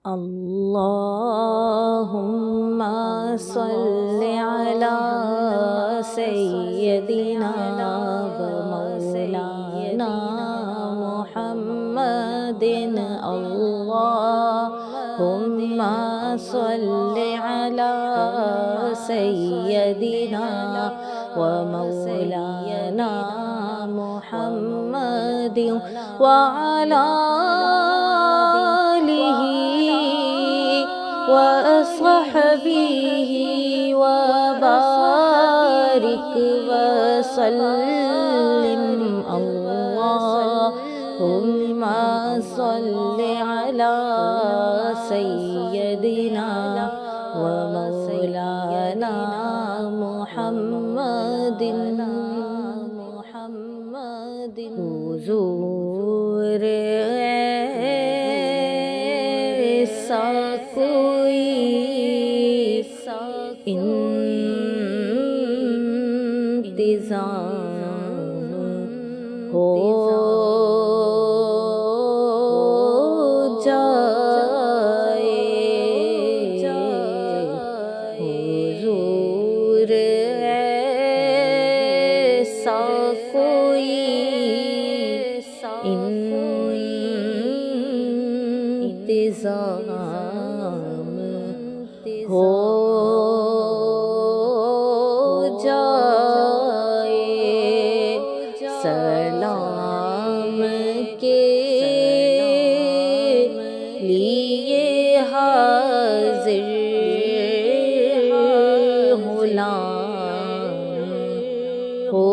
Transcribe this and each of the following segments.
اللهم صل على سيدنا ومولانا محمد اللهم صل على سيدنا ومولانا محمد وعلى وصحبه وبارك وسلم اللهم صل على سيدنا ومولانا محمد حضور ایسا کوئی انتظام ہو جائے حضور ایسا کوئی انتظام ہو جائے سلام کے لیے حاضر غلام ہو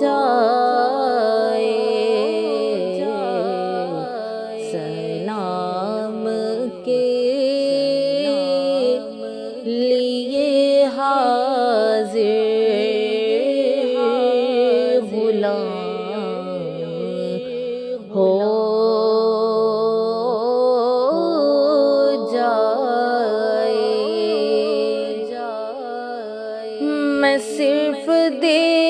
جائے سلام کے لیے حاضر غلام ہو جائے میں صرف دیکھ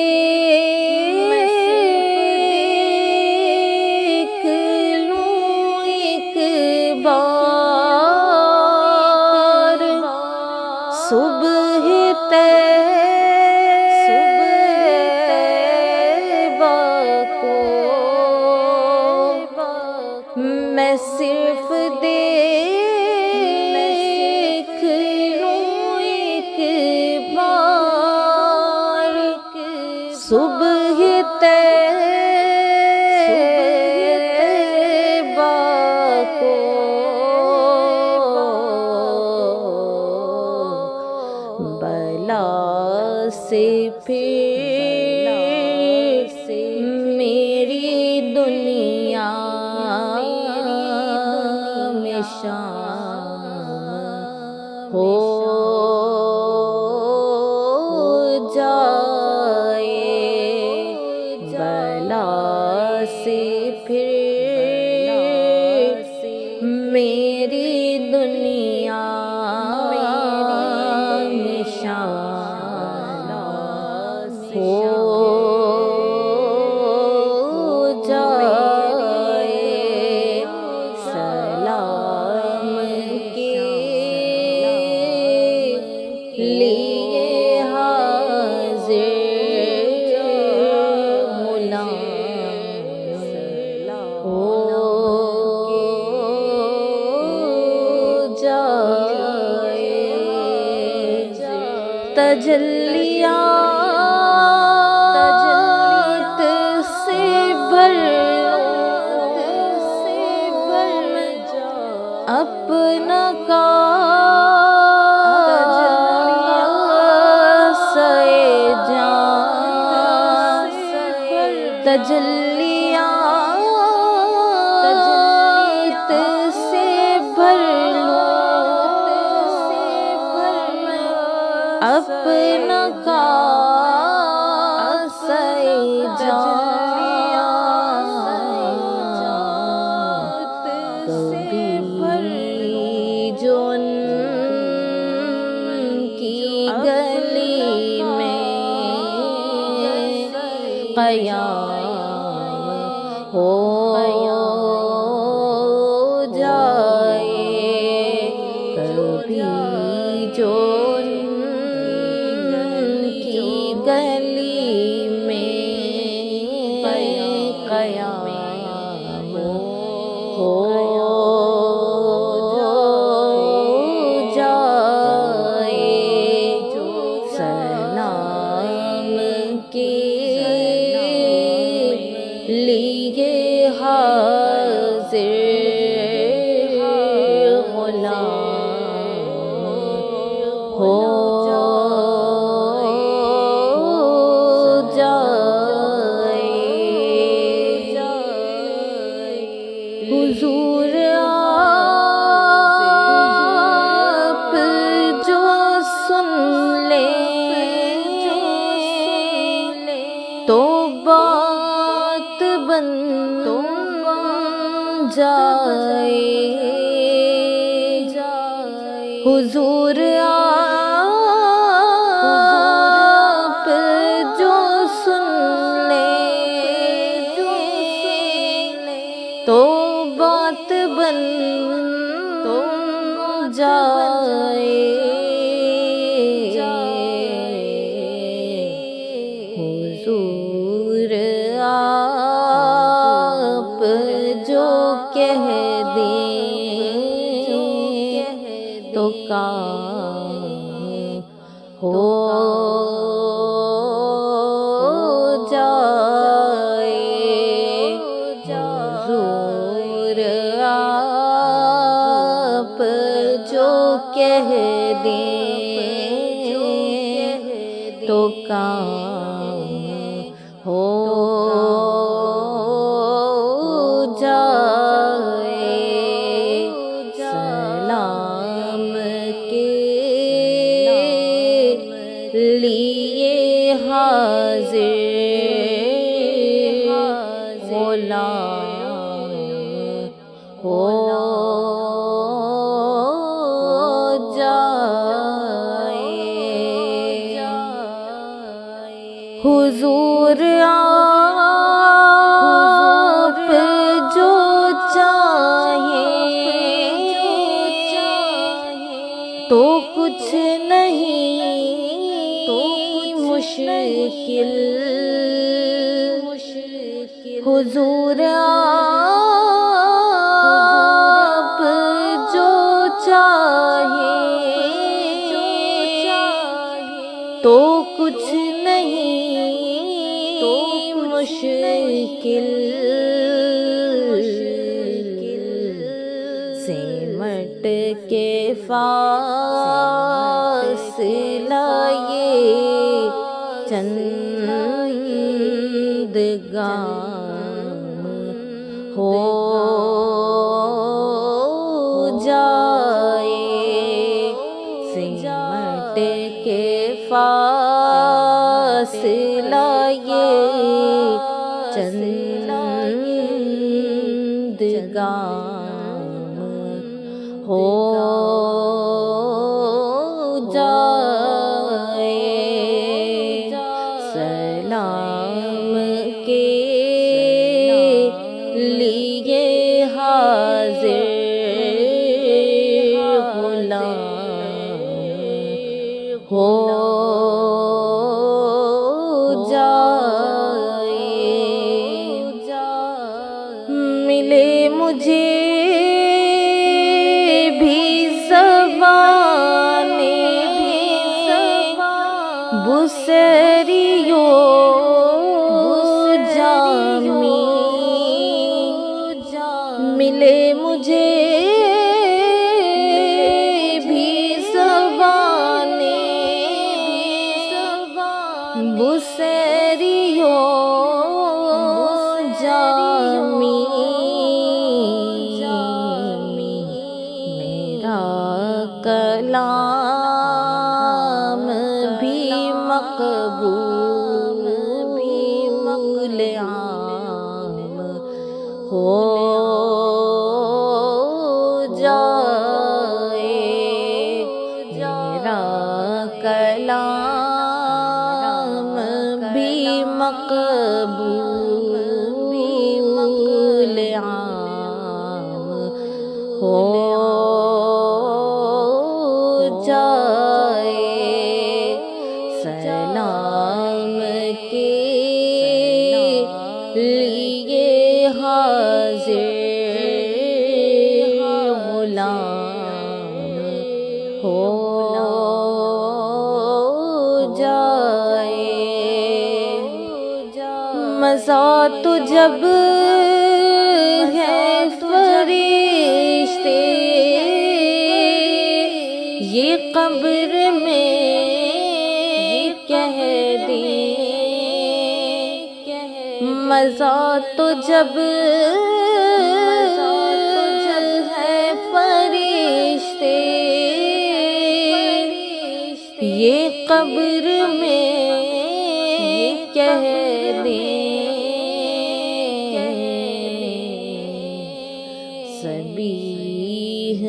لوں ایک بار صبح طیبہ کو میں صرف دیکھ لوں ایک بار صبح طیبہ کو بلا سے پھر میری دنیا میں شام ہو جائے بلا سے پھر میری دنیا میں شام ہو جائے سلام کے لیے حاضر غلام ہو جائے تجلیات سے بھر اپنا کاسے جان تجلیات سے بھر اپنا کاسے کبھی جو ان کی گلی میں قیام ہو حاضر غلام ہو جائے، حضور آپ جو سن لیں تو بات بن جائے، حضور آپ جو سن لیں تو بات بن جائے، حضور آپ جو کہہ دیں تو کام ہو جائے، حضور آپ جو کہہ دیں تو کام ہو جائے، سلام کے لیے حاضر غلام ہو جائے، حضور آپ جو چاہیں تو کچھ نہیں مشکل، حضور آپ جو چاہیں تو کچھ نہیں مشکل، سمٹ کے فاصلہ یہ چند گام ہو جائے، سمٹ کے فاصلہ یہ چند گام ہو جائے، سلام کے لیے حاضر غلام ہو جائے، ملے مجھے بھی زبانیں بسریو جامی، ملے مجھے بھی زبانیں بسریو جامی، میرا کلام بھی مقبول عام ہو جائے، میرا کلام بھی مقبول عام ہو جائے، سلام کے لیے حاضر غلام ہو جائے، مزہ تو جب جب ہے فرشتے یہ قبر میں کہہ دیں سبیح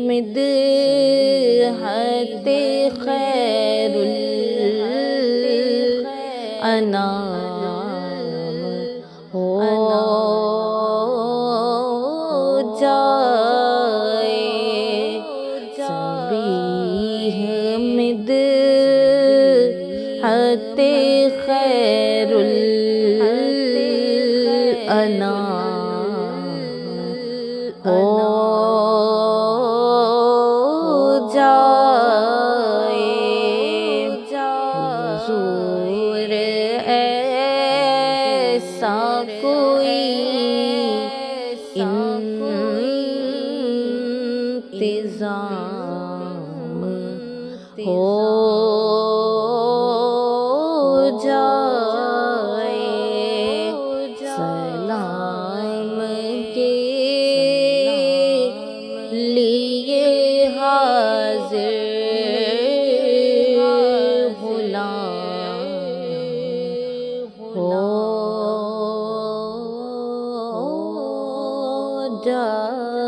مدحت خیر الانام ہو جائے سبیح مدحت خیر الانام ہو جائے حضور ایسا کوئی انتظام ہو جائے سلام کے لیے حاضر غلام ہو جائے